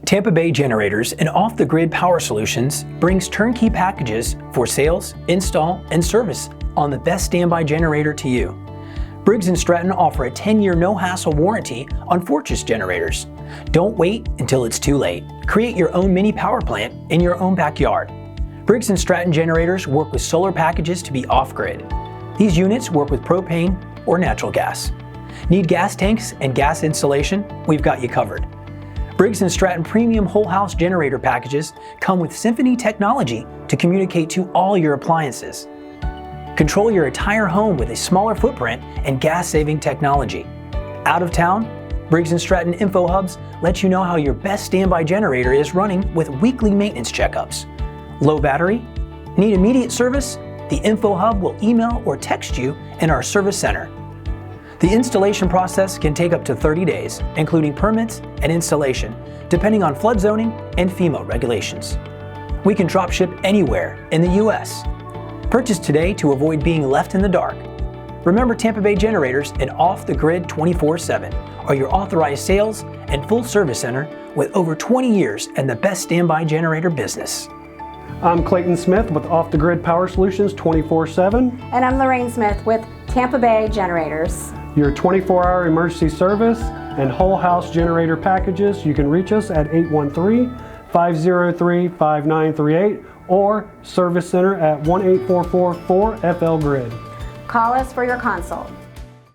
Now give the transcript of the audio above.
Tampa Bay Generators and off-the-grid power solutions brings turnkey packages for sales, install, and service on the best standby generator to you. Briggs and Stratton offer a 10-year no-hassle warranty on Fortress generators. Don't wait until it's too late. Create your own mini power plant in your own backyard. Briggs and Stratton generators work with solar packages to be off-grid. These units work with propane or natural gas. Need gas tanks and gas installation? We've got you covered. Briggs and Stratton premium whole house generator packages come with Symphony technology to communicate to all your appliances. Control your entire home with a smaller footprint and gas-saving technology. Out of town? Briggs and Stratton Info Hubs let you know how your best standby generator is running with weekly maintenance checkups. Low battery? Need immediate service? The Info Hub will email or text you in our service center. The installation process can take up to 30 days, including permits and installation, depending on flood zoning and FEMA regulations. We can drop ship anywhere in the U.S. Purchase today to avoid being left in the dark. Remember, Tampa Bay Generators and Off the Grid 24/7 are your authorized sales and full service center with over 20 years in the best standby generator business. I'm Clayton Smith with Off the Grid Power Solutions 24/7. And I'm Lorraine Smith with Tampa Bay Generators. Your 24-hour emergency service and whole house generator packages. You can reach us at 813-503-5938 or service center at 1-844-4FL Grid. Call us for your consult.